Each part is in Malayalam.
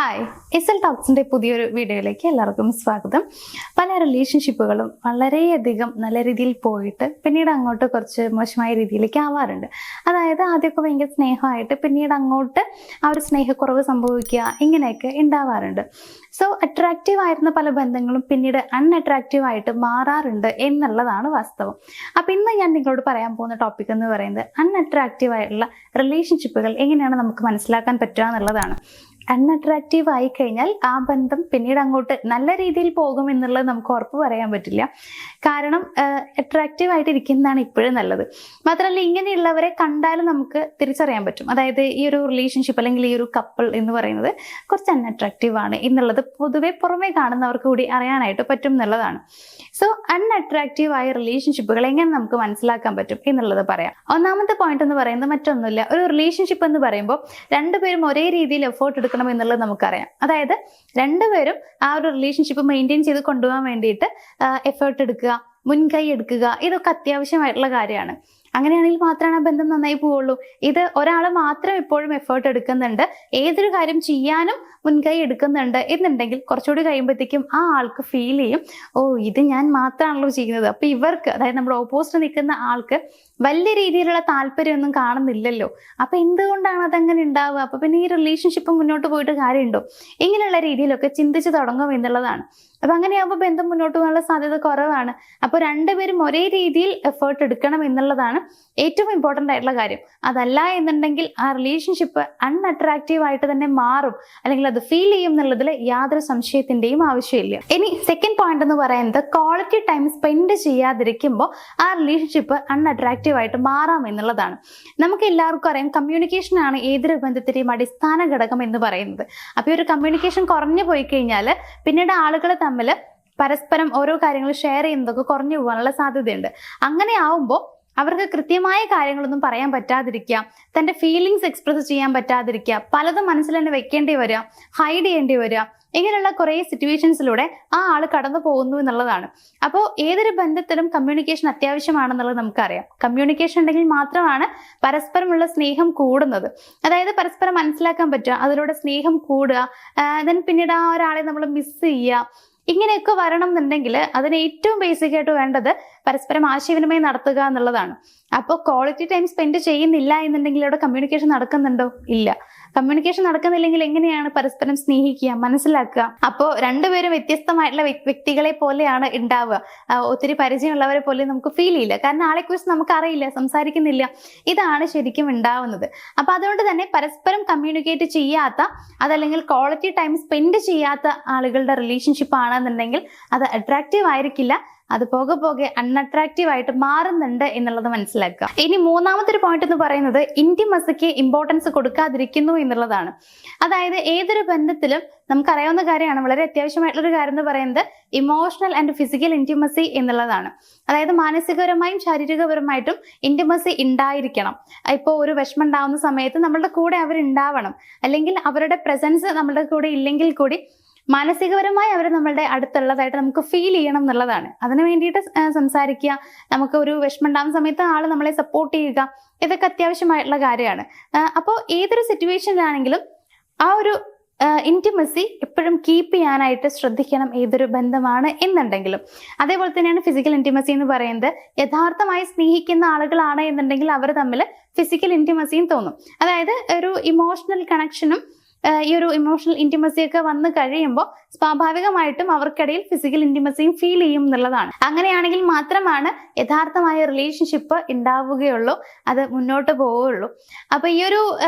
ഹായ്, എസ് എൽ ടോക്സിൻ്റെ പുതിയൊരു വീഡിയോയിലേക്ക് എല്ലാവർക്കും സ്വാഗതം. പല റിലേഷൻഷിപ്പുകളും വളരെയധികം നല്ല രീതിയിൽ പോയിട്ട് പിന്നീട് അങ്ങോട്ട് കുറച്ച് മോശമായ രീതിയിലേക്ക് ആവാറുണ്ട്. അതായത് ആദ്യമൊക്കെ ഭയങ്കര സ്നേഹമായിട്ട് പിന്നീട് അങ്ങോട്ട് ആ ഒരു സ്നേഹക്കുറവ് സംഭവിക്കുക, ഇങ്ങനെയൊക്കെ ഉണ്ടാവാറുണ്ട്. സോ അട്രാക്റ്റീവ് ആയിരുന്ന പല ബന്ധങ്ങളും പിന്നീട് അൺഅട്രാക്റ്റീവ് ആയിട്ട് മാറാറുണ്ട് എന്നുള്ളതാണ് വാസ്തവം. അപ്പം ഇന്ന് ഞാൻ നിങ്ങളോട് പറയാൻ പോകുന്ന ടോപ്പിക് എന്ന് പറയുന്നത് അൺഅട്രാക്റ്റീവ് ആയിട്ടുള്ള റിലേഷൻഷിപ്പുകൾ എങ്ങനെയാണ് നമുക്ക് മനസ്സിലാക്കാൻ പറ്റുക എന്നുള്ളതാണ്. അൺഅട്രാക്റ്റീവ് ആയി കഴിഞ്ഞാൽ ആ ബന്ധം പിന്നീട് അങ്ങോട്ട് നല്ല രീതിയിൽ പോകും എന്നുള്ളത് നമുക്ക് ഉറപ്പ് പറയാൻ പറ്റില്ല. കാരണം അട്രാക്റ്റീവ് ആയിട്ട് ഇരിക്കുന്നതാണ് ഇപ്പോഴും നല്ലത്. മാത്രമല്ല, ഇങ്ങനെയുള്ളവരെ കണ്ടാലും നമുക്ക് തിരിച്ചറിയാൻ പറ്റും. അതായത് ഈ ഒരു റിലേഷൻഷിപ്പ് അല്ലെങ്കിൽ ഈ ഒരു കപ്പിൾ എന്ന് പറയുന്നത് കുറച്ച് അൺഅട്രാക്റ്റീവ് ആണ് എന്നുള്ളത് പൊതുവെ പുറമേ കാണുന്നവർക്ക് കൂടി അറിയാനായിട്ട് പറ്റും എന്നുള്ളതാണ്. സോ അൺഅട്രാക്റ്റീവ് ആയ റിലേഷൻഷിപ്പുകൾ എങ്ങനെ നമുക്ക് മനസ്സിലാക്കാൻ പറ്റും എന്നുള്ളത് പറയാം. ഒന്നാമത്തെ പോയിന്റ് എന്ന് പറയുന്നത് മറ്റൊന്നുമില്ല, ഒരു റിലേഷൻഷിപ്പ് എന്ന് പറയുമ്പോൾ രണ്ടുപേരും ഒരേ രീതിയിൽ എഫേർട്ട് എടുക്കണം എന്നുള്ളത് നമുക്കറിയാം. അതായത് രണ്ടുപേരും ആ ഒരു റിലേഷൻഷിപ്പ് മെയിൻറ്റെയിൻ ചെയ്ത് കൊണ്ടുപോകാൻ വേണ്ടിയിട്ട് എഫേർട്ട് എടുക്കുക, മുൻകൈ എടുക്കുക, ഇതൊക്കെ അത്യാവശ്യമായിട്ടുള്ള കാര്യമാണ്. അങ്ങനെയാണെങ്കിൽ മാത്രമാണ് ആ ബന്ധം നന്നായി പോവുള്ളൂ. ഇത് ഒരാൾ മാത്രം എപ്പോഴും എഫേർട്ട് എടുക്കുന്നുണ്ട്, ഏതൊരു കാര്യം ചെയ്യാനും മുൻകൈ എടുക്കുന്നുണ്ട് എന്നുണ്ടെങ്കിൽ കുറച്ചുകൂടി കഴിയുമ്പോഴത്തേക്കും ആ ആൾക്ക് ഫീൽ ചെയ്യും, ഓ ഇത് ഞാൻ മാത്രമാണല്ലോ ചെയ്യുന്നത്. അപ്പൊ ഇവർക്ക്, അതായത് നമ്മുടെ ഓപ്പോസിറ്റ് നിൽക്കുന്ന ആൾക്ക് വലിയ രീതിയിലുള്ള താല്പര്യമൊന്നും കാണുന്നില്ലല്ലോ, അപ്പൊ എന്തുകൊണ്ടാണ് അതങ്ങനെ ഉണ്ടാവുക? അപ്പൊ പിന്നെ ഈ റിലേഷൻഷിപ്പ് മുന്നോട്ട് പോയിട്ട് കാര്യമുണ്ടോ? ഇങ്ങനെയുള്ള രീതിയിലൊക്കെ ചിന്തിച്ച് തുടങ്ങും എന്നുള്ളതാണ്. അപ്പൊ അങ്ങനെയാകുമ്പോൾ ബന്ധം മുന്നോട്ട് പോകാനുള്ള സാധ്യത കുറവാണ്. അപ്പോൾ രണ്ടുപേരും ഒരേ രീതിയിൽ എഫേർട്ട് എടുക്കണം എന്നുള്ളതാണ് ഏറ്റവും ഇമ്പോർട്ടൻ്റ് ആയിട്ടുള്ള കാര്യം. അതല്ല എന്നുണ്ടെങ്കിൽ ആ റിലേഷൻഷിപ്പ് അൺഅട്രാക്റ്റീവ് ആയിട്ട് തന്നെ മാറും, അല്ലെങ്കിൽ അത് ഫീൽ ചെയ്യും എന്നുള്ളതിൽ യാതൊരു സംശയത്തിന്റെയും ആവശ്യമില്ല. ഇനി സെക്കൻഡ് പോയിന്റ് എന്ന് പറയുന്നത് ക്വാളിറ്റി ടൈം സ്പെൻഡ് ചെയ്യാതിരിക്കുമ്പോൾ ആ റിലേഷൻഷിപ്പ് അൺഅട്രാക്റ്റീവ് ആയിട്ട് മാറാം എന്നുള്ളതാണ്. നമുക്ക് എല്ലാവർക്കും അറിയാം, കമ്മ്യൂണിക്കേഷൻ ആണ് ഏതൊരു ബന്ധത്തിന്റെയും അടിസ്ഥാന ഘടകം എന്ന് പറയുന്നത്. അപ്പോൾ ഈ ഒരു കമ്മ്യൂണിക്കേഷൻ കുറഞ്ഞു പോയി കഴിഞ്ഞാൽ പിന്നീട് ആളുകൾ തമ്മിൽ പരസ്പരം ഓരോ കാര്യങ്ങൾ ഷെയർ ചെയ്യുന്നതൊക്കെ കുറഞ്ഞു പോകാനുള്ള സാധ്യതയുണ്ട്. അങ്ങനെ ആവുമ്പോൾ അവർക്ക് കൃത്യമായ കാര്യങ്ങളൊന്നും പറയാൻ പറ്റാതിരിക്കുക, തൻ്റെ ഫീലിങ്സ് എക്സ്പ്രസ് ചെയ്യാൻ പറ്റാതിരിക്കുക, പലതും മനസ്സിൽ തന്നെ വെക്കേണ്ടി വരിക, ഹൈഡ് ചെയ്യേണ്ടി വരിക, ഇങ്ങനെയുള്ള കുറേ സിറ്റുവേഷൻസിലൂടെ ആ ആൾ കടന്നു പോകുന്നു എന്നുള്ളതാണ്. അപ്പോൾ ഏതൊരു ബന്ധത്തിലും കമ്മ്യൂണിക്കേഷൻ അത്യാവശ്യമാണെന്നുള്ളത് നമുക്കറിയാം. കമ്മ്യൂണിക്കേഷൻ ഉണ്ടെങ്കിൽ മാത്രമാണ് പരസ്പരമുള്ള സ്നേഹം കൂടുന്നത്. അതായത് പരസ്പരം മനസ്സിലാക്കാൻ പറ്റുക, അതിലൂടെ സ്നേഹം കൂടുക, ദെൻ പിന്നീട് ആ ഒരാളെ നമ്മൾ മിസ് ചെയ്യുക, ഇങ്ങനെയൊക്കെ വരണം എന്നുണ്ടെങ്കിൽ അതിന് ഏറ്റവും ബേസിക് ആയിട്ട് വേണ്ടത് പരസ്പരം ആശയവിനിമയം നടത്തുക എന്നുള്ളതാണ്. അപ്പോൾ ക്വാളിറ്റി ടൈം സ്പെൻഡ് ചെയ്യുന്നില്ല എന്നുണ്ടെങ്കിൽ ഇവിടെ കമ്മ്യൂണിക്കേഷൻ നടക്കുന്നുണ്ടോ? ഇല്ല. കമ്മ്യൂണിക്കേഷൻ നടക്കുന്നില്ലെങ്കിൽ എങ്ങനെയാണ് പരസ്പരം സ്നേഹിക്കുക, മനസ്സിലാക്കുക? അപ്പോൾ രണ്ടുപേരും വ്യത്യസ്തമായിട്ടുള്ള വ്യക്തികളെ പോലെയാണ് ഉണ്ടാവുക. ഒത്തിരി പരിചയമുള്ളവരെ പോലെ നമുക്ക് ഫീൽ ചെയ്യില്ല, കാരണം ആളെക്കുറിച്ച് നമുക്ക് അറിയില്ല, സംസാരിക്കുന്നില്ല. ഇതാണ് ശരിക്കും ഉണ്ടാവുന്നത്. അപ്പൊ അതുകൊണ്ട് തന്നെ പരസ്പരം കമ്മ്യൂണിക്കേറ്റ് ചെയ്യാത്ത, അതല്ലെങ്കിൽ ക്വാളിറ്റി ടൈം സ്പെൻഡ് ചെയ്യാത്ത ആളുകളുടെ റിലേഷൻഷിപ്പ് ആണെന്നുണ്ടെങ്കിൽ അത് അട്രാക്റ്റീവ് ആയിരിക്കില്ല, അത് പോകെ പോകെ അൺഅട്രാക്റ്റീവ് ആയിട്ട് മാറുന്നുണ്ട് എന്നുള്ളത് മനസ്സിലാക്കുക. ഇനി മൂന്നാമത്തെ ഒരു പോയിന്റ് എന്ന് പറയുന്നത് ഇന്റിമസിക്ക് ഇമ്പോർട്ടൻസ് കൊടുക്കാതിരിക്കുന്നു എന്നുള്ളതാണ്. അതായത് ഏതൊരു ബന്ധത്തിലും നമുക്കറിയാവുന്ന കാര്യമാണ്, വളരെ അത്യാവശ്യമായിട്ടുള്ളൊരു കാര്യം എന്ന് പറയുന്നത് ഇമോഷണൽ ആൻഡ് ഫിസിക്കൽ ഇന്റിമസി എന്നുള്ളതാണ്. അതായത് മാനസികപരമായും ശാരീരികപരമായിട്ടും ഇന്റിമസി ഉണ്ടായിരിക്കണം. ഇപ്പോൾ ഒരു വിഷമം ഉണ്ടാവുന്ന സമയത്ത് നമ്മളുടെ കൂടെ അവരുണ്ടാവണം, അല്ലെങ്കിൽ അവരുടെ പ്രസൻസ് നമ്മളുടെ കൂടെ ഇല്ലെങ്കിൽ കൂടി മാനസികപരമായി അവർ നമ്മളുടെ അടുത്തുള്ളതായിട്ട് നമുക്ക് ഫീൽ ചെയ്യണം എന്നുള്ളതാണ്. അതിന് വേണ്ടിയിട്ട് സംസാരിക്കുക, നമുക്ക് ഒരു വിഷമം ഉണ്ടാകുന്ന സമയത്ത് ആൾ നമ്മളെ സപ്പോർട്ട് ചെയ്യുക, ഇതൊക്കെ അത്യാവശ്യമായിട്ടുള്ള കാര്യമാണ്. അപ്പോൾ ഏതൊരു സിറ്റുവേഷനിലാണെങ്കിലും ആ ഒരു ഇന്റിമസി എപ്പോഴും കീപ്പ് ചെയ്യാനായിട്ട് ശ്രദ്ധിക്കണം ഏതൊരു ബന്ധമാണ് എന്നുണ്ടെങ്കിലും. അതേപോലെ തന്നെയാണ് ഫിസിക്കൽ ഇന്റിമസി എന്ന് പറയുന്നത്. യഥാർത്ഥമായി സ്നേഹിക്കുന്ന ആളുകളാണ് എന്നുണ്ടെങ്കിൽ അവർ തമ്മിൽ ഫിസിക്കൽ ഇന്റിമസിയും തോന്നും. അതായത് ഒരു ഇമോഷണൽ കണക്ഷനും ഈ ഒരു ഇമോഷണൽ ഇന്റിമസി ഒക്കെ വന്നു കഴിയുമ്പോൾ സ്വാഭാവികമായിട്ടും അവർക്കിടയിൽ ഫിസിക്കൽ ഇന്റിമസിയും ഫീൽ ചെയ്യും എന്നുള്ളതാണ്. അങ്ങനെയാണെങ്കിൽ മാത്രമാണ് യഥാർത്ഥമായ റിലേഷൻഷിപ്പ് ഉണ്ടാവുകയുള്ളൂ, അത് മുന്നോട്ട് പോവുകയുള്ളൂ. അപ്പൊ ഈ ഒരു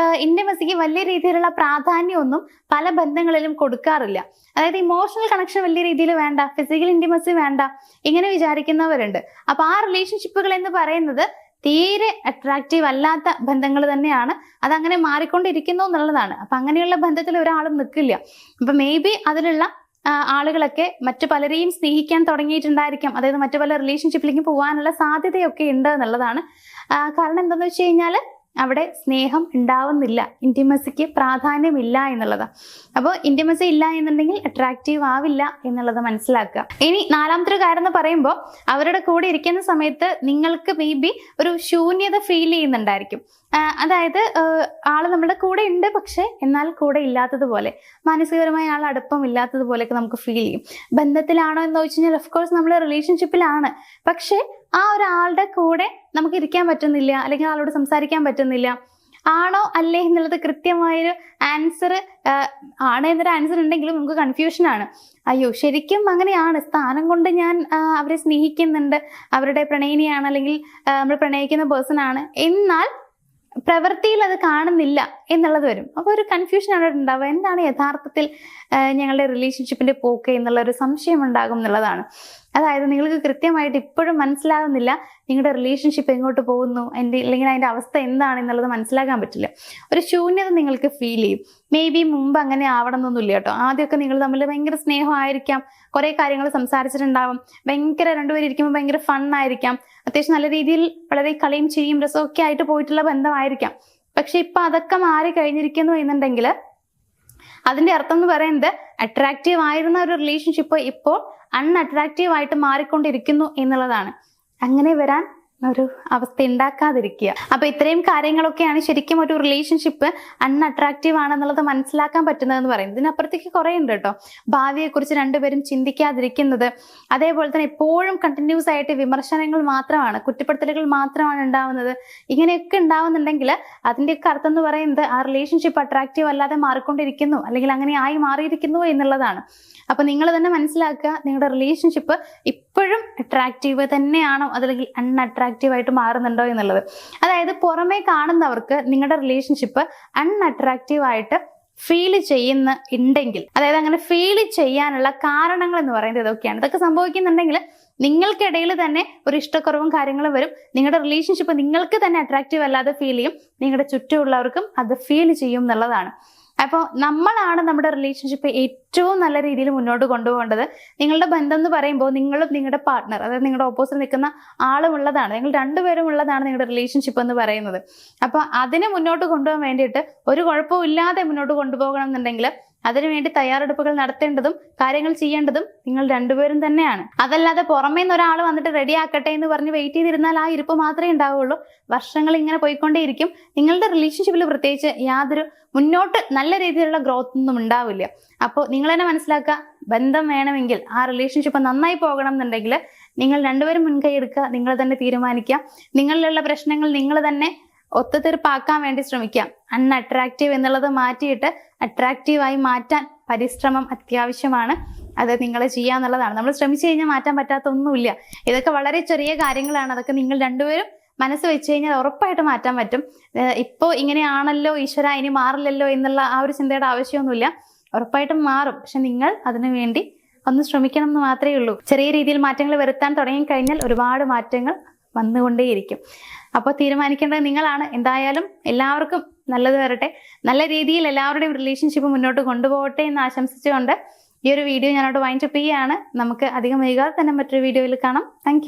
ഇന്റിമസിക്ക് വലിയ രീതിയിലുള്ള പ്രാധാന്യമൊന്നും പല ബന്ധങ്ങളിലും കൊടുക്കാറില്ല. അതായത് ഇമോഷണൽ കണക്ഷൻ വലിയ രീതിയിൽ വേണ്ട, ഫിസിക്കൽ ഇന്റിമസി വേണ്ട, ഇങ്ങനെ വിചാരിക്കുന്നവരുണ്ട്. അപ്പൊ ആ റിലേഷൻഷിപ്പുകൾ എന്ന് പറയുന്നത് തീരെ അട്രാക്റ്റീവ് അല്ലാത്ത ബന്ധങ്ങൾ തന്നെയാണ്. അതങ്ങനെ മാറിക്കൊണ്ടിരിക്കുന്നു എന്നുള്ളതാണ്. അപ്പൊ അങ്ങനെയുള്ള ബന്ധത്തിൽ ഒരാളും നിൽക്കില്ല. അപ്പൊ മേ ബി അതിലുള്ള ആളുകളൊക്കെ മറ്റു പലരെയും സ്നേഹിക്കാൻ തുടങ്ങിയിട്ടുണ്ടായിരിക്കാം. അതായത് മറ്റു പല റിലേഷൻഷിപ്പിലേക്ക് പോകാനുള്ള സാധ്യതയൊക്കെ ഉണ്ട് എന്നുള്ളതാണ്. കാരണം എന്താണെന്ന് വെച്ച് കഴിഞ്ഞാൽ അവിടെ സ്നേഹം ഉണ്ടാവുന്നില്ല, ഇന്റിമസിക്ക് പ്രാധാന്യമില്ല എന്നുള്ളതാണ്. അപ്പോൾ ഇന്റിമസി ഇല്ല എന്നുണ്ടെങ്കിൽ അട്രാക്റ്റീവ് ആവില്ല എന്നുള്ളത് മനസ്സിലാക്കുക. ഇനി നാലാമത്തെ ഒരു കാര്യം എന്ന് പറയുമ്പോൾ, അവരുടെ കൂടെ ഇരിക്കുന്ന സമയത്ത് നിങ്ങൾക്ക് മേ ബി ഒരു ശൂന്യത ഫീൽ ചെയ്യുന്നുണ്ടായിരിക്കും. അതായത് ആള് നമ്മുടെ കൂടെ ഉണ്ട്, പക്ഷെ എന്നാൽ കൂടെ ഇല്ലാത്തതുപോലെ, മാനസികപരമായ ആൾ അടുപ്പം ഇല്ലാത്തതുപോലെയൊക്കെ നമുക്ക് ഫീൽ ചെയ്യും. ബന്ധത്തിലാണോ എന്ന് ചോദിച്ചു കഴിഞ്ഞാൽ ഓഫ് നമ്മൾ റിലേഷൻഷിപ്പിലാണ്, പക്ഷെ ആ ഒരാളുടെ കൂടെ നമുക്ക് ഇരിക്കാൻ പറ്റുന്നില്ല, അല്ലെങ്കിൽ ആളോട് സംസാരിക്കാൻ പറ്റുന്നില്ല. ആണോ അല്ലേ എന്നുള്ളത് കൃത്യമായൊരു ആൻസർ, ആണ് എന്നൊരു ആൻസർ ഉണ്ടെങ്കിലും നമുക്ക് കൺഫ്യൂഷനാണ്. അയ്യോ ശരിക്കും അങ്ങനെയാണ്, സ്ഥാനം കൊണ്ട് ഞാൻ അവരെ സ്നേഹിക്കുന്നുണ്ട്, അവരുടെ പ്രണയിനിയാണ്, അല്ലെങ്കിൽ നമ്മൾ പ്രണയിക്കുന്ന പേഴ്സൺ ആണ്, എന്നാൽ പ്രവൃത്തിയിൽ അത് കാണുന്നില്ല എന്നുള്ളത് വരും. അപ്പോൾ ഒരു കൺഫ്യൂഷൻ അവിടെ ഉണ്ടാവുക, എന്താണ് യഥാർത്ഥത്തിൽ ഞങ്ങളുടെ റിലേഷൻഷിപ്പിന്റെ പോക്ക് എന്നുള്ള ഒരു സംശയം ഉണ്ടാകും എന്നുള്ളതാണ്. അതായത് നിങ്ങൾക്ക് കൃത്യമായിട്ട് ഇപ്പോഴും മനസ്സിലാകുന്നില്ല നിങ്ങളുടെ റിലേഷൻഷിപ്പ് എങ്ങോട്ട് പോകുന്നു, അല്ലെങ്കിൽ അതിന്റെ അവസ്ഥ എന്താണ് എന്നുള്ളത് മനസ്സിലാക്കാൻ പറ്റില്ല. ഒരു ശൂന്യത നിങ്ങൾക്ക് ഫീൽ ചെയ്യും. മേ ബി മുമ്പ് അങ്ങനെ ആവണം എന്നൊന്നുമില്ല കേട്ടോ. ആദ്യമൊക്കെ നിങ്ങൾ തമ്മിൽ ഭയങ്കര സ്നേഹമായിരിക്കാം, കുറെ കാര്യങ്ങൾ സംസാരിച്ചിട്ടുണ്ടാവും, രണ്ടുപേരും ഇരിക്കുമ്പോൾ ഭയങ്കര ഫണ്ണായിരിക്കാം, അത്യാവശ്യം നല്ല രീതിയിൽ വളരെ കളിയും ചിരിയും രസവും ഒക്കെ ആയിട്ട് പോയിട്ടുള്ള ബന്ധമായിരിക്കാം. പക്ഷെ ഇപ്പൊ അതൊക്കെ മാറി കഴിഞ്ഞിരിക്കുന്നു എന്നുണ്ടെങ്കിൽ അതിന്റെ അർത്ഥം എന്ന് പറയുന്നത് അട്രാക്റ്റീവ് ആയിരുന്ന ഒരു റിലേഷൻഷിപ്പ് ഇപ്പോൾ അൺഅട്രാക്റ്റീവ് ആയിട്ട് മാറിക്കൊണ്ടിരിക്കുന്നു എന്നുള്ളതാണ്. അങ്ങനെ വരാൻ ഒരു അവസ്ഥ ഉണ്ടാക്കാതിരിക്കുക. അപ്പൊ ഇത്രയും കാര്യങ്ങളൊക്കെയാണ് ശരിക്കും ഒരു റിലേഷൻഷിപ്പ് അൺഅട്രാക്റ്റീവ് ആണെന്നുള്ളത് മനസ്സിലാക്കാൻ പറ്റുന്നതെന്ന് പറയുന്നത്. ഇതിനപ്പുറത്തേക്ക് കുറെ ഉണ്ട് കേട്ടോ. ഭാവിയെക്കുറിച്ച് രണ്ടുപേരും ചിന്തിക്കാതിരിക്കുന്നത്, അതേപോലെ തന്നെ എപ്പോഴും കണ്ടിന്യൂസ് ആയിട്ട് വിമർശനങ്ങൾ മാത്രമാണ്, കുറ്റപ്പെടുത്തലുകൾ മാത്രമാണ് ഉണ്ടാവുന്നത്. ഇങ്ങനെയൊക്കെ ഉണ്ടാവുന്നുണ്ടെങ്കിൽ അതിന്റെയൊക്കെ അർത്ഥം എന്ന് പറയുന്നത് ആ റിലേഷൻഷിപ്പ് അട്രാക്റ്റീവ് അല്ലാതെ മാറിക്കൊണ്ടിരിക്കുന്നു, അല്ലെങ്കിൽ അങ്ങനെ ആയി മാറിയിരിക്കുന്നു എന്നുള്ളതാണ്. അപ്പൊ നിങ്ങൾ തന്നെ മനസ്സിലാക്കുക, നിങ്ങളുടെ റിലേഷൻഷിപ്പ് ഇപ്പോഴും അട്രാക്റ്റീവ് തന്നെയാണോ, അതല്ലെങ്കിൽ അൺഅട്രാക്റ്റീവ് ആയിട്ട് മാറുന്നുണ്ടോ എന്നുള്ളത്. അതായത് പുറമേ കാണുന്നവർക്ക് നിങ്ങളുടെ റിലേഷൻഷിപ്പ് അൺഅട്രാക്റ്റീവ് ആയിട്ട് ഫീൽ ഉണ്ടെങ്കിൽ, അതായത് അങ്ങനെ ഫീൽ ചെയ്യാനുള്ള കാരണങ്ങൾ എന്ന് പറയുന്നത് ഇതൊക്കെയാണ്. ഇതൊക്കെ സംഭവിക്കുന്നുണ്ടെങ്കിൽ നിങ്ങൾക്കിടയിൽ തന്നെ ഒരു ഇഷ്ടക്കുറവും കാര്യങ്ങളും വരും. നിങ്ങളുടെ റിലേഷൻഷിപ്പ് നിങ്ങൾക്ക് തന്നെ അട്രാക്റ്റീവ് അല്ലാതെ ഫീൽ ചെയ്യും, നിങ്ങളുടെ ചുറ്റുമുള്ളവർക്കും അത് ഫീൽ ചെയ്യും എന്നുള്ളതാണ്. അപ്പോൾ നമ്മളാണ് നമ്മുടെ റിലേഷൻഷിപ്പ് ഏറ്റവും നല്ല രീതിയിൽ മുന്നോട്ട് കൊണ്ടുപോകേണ്ടത്. നിങ്ങളുടെ ബന്ധം എന്ന് പറയുമ്പോൾ നിങ്ങളും നിങ്ങളുടെ പാർട്ട്ണർ, അതായത് നിങ്ങളുടെ ഓപ്പോസിറ്റ് നിൽക്കുന്ന ആളും ഉള്ളതാണ്, നിങ്ങൾ രണ്ടുപേരും ഉള്ളതാണ് നിങ്ങളുടെ റിലേഷൻഷിപ്പ് എന്ന് പറയുന്നത്. അപ്പോൾ അതിനെ മുന്നോട്ട് കൊണ്ടുപോകാൻ വേണ്ടിയിട്ട് ഒരു കുഴപ്പവും ഇല്ലാതെ മുന്നോട്ട് കൊണ്ടുപോകണം എന്നുണ്ടെങ്കിൽ അതിനുവേണ്ടി തയ്യാറെടുപ്പുകൾ നടത്തേണ്ടതും കാര്യങ്ങൾ ചെയ്യേണ്ടതും നിങ്ങൾ രണ്ടുപേരും തന്നെയാണ്. അതല്ലാതെ പുറമേ നിന്ന് ഒരാൾ വന്നിട്ട് റെഡി ആക്കട്ടെ എന്ന് പറഞ്ഞ് വെയിറ്റ് ചെയ്തിരുന്നാൽ ആ ഇരിപ്പ് മാത്രമേ ഉണ്ടാവുള്ളൂ. വർഷങ്ങൾ ഇങ്ങനെ പോയിക്കൊണ്ടേയിരിക്കും. നിങ്ങളുടെ റിലേഷൻഷിപ്പിൽ പ്രത്യേകിച്ച് യാതൊരു മുന്നോട്ട് നല്ല രീതിയിലുള്ള ഗ്രോത്ത് ഒന്നും ഉണ്ടാവില്ല. അപ്പോൾ നിങ്ങൾ തന്നെ മനസ്സിലാക്കുക, ബന്ധം വേണമെങ്കിൽ, ആ റിലേഷൻഷിപ്പ് നന്നായി പോകണം എന്നുണ്ടെങ്കിൽ നിങ്ങൾ രണ്ടുപേരും മുൻകൈ എടുക്കുക, നിങ്ങൾ തന്നെ തീരുമാനിക്കുക. നിങ്ങളിലുള്ള പ്രശ്നങ്ങൾ നിങ്ങൾ തന്നെ ഒത്തുതീർപ്പാക്കാൻ വേണ്ടി ശ്രമിക്കാം. അൺഅട്രാക്റ്റീവ് എന്നുള്ളത് മാറ്റിയിട്ട് അട്രാക്റ്റീവായി മാറ്റാൻ പരിശ്രമം അത്യാവശ്യമാണ്. അത് നിങ്ങൾ ചെയ്യാന്നുള്ളതാണ്. നമ്മൾ ശ്രമിച്ചു കഴിഞ്ഞാൽ മാറ്റാൻ പറ്റാത്ത ഒന്നുമില്ല. ഇതൊക്കെ വളരെ ചെറിയ കാര്യങ്ങളാണ്. അതൊക്കെ നിങ്ങൾ രണ്ടുപേരും മനസ്സ് വെച്ച് കഴിഞ്ഞാൽ ഉറപ്പായിട്ട് മാറ്റാൻ പറ്റും. ഇപ്പോൾ ഇങ്ങനെയാണല്ലോ ഈശ്വര, ഇനി മാറില്ലല്ലോ എന്നുള്ള ആ ഒരു ചിന്തയുടെ ആവശ്യമൊന്നുമില്ല. ഉറപ്പായിട്ടും മാറും. പക്ഷെ നിങ്ങൾ അതിനു വേണ്ടി ഒന്ന് ശ്രമിക്കണം എന്ന് മാത്രമേ ഉള്ളൂ. ചെറിയ രീതിയിൽ മാറ്റങ്ങൾ വരുത്താൻ തുടങ്ങിക്കഴിഞ്ഞാൽ ഒരുപാട് മാറ്റങ്ങൾ വന്നുകൊണ്ടേയിരിക്കും. അപ്പോൾ തീരുമാനിക്കേണ്ടത് നിങ്ങളാണ്. എന്തായാലും എല്ലാവർക്കും നല്ലത് വരട്ടെ, നല്ല രീതിയിൽ എല്ലാവരുടെയും റിലേഷൻഷിപ്പ് മുന്നോട്ട് കൊണ്ടുപോകട്ടെ എന്ന് ആശംസിച്ചുകൊണ്ട് ഈ ഒരു വീഡിയോ ഞാനോട് വൈൻഡപ്പ് ചെയ്യുകയാണ്. നമുക്ക് അധികം വൈകാതെ തന്നെ മറ്റൊരു വീഡിയോയിൽ കാണാം. താങ്ക്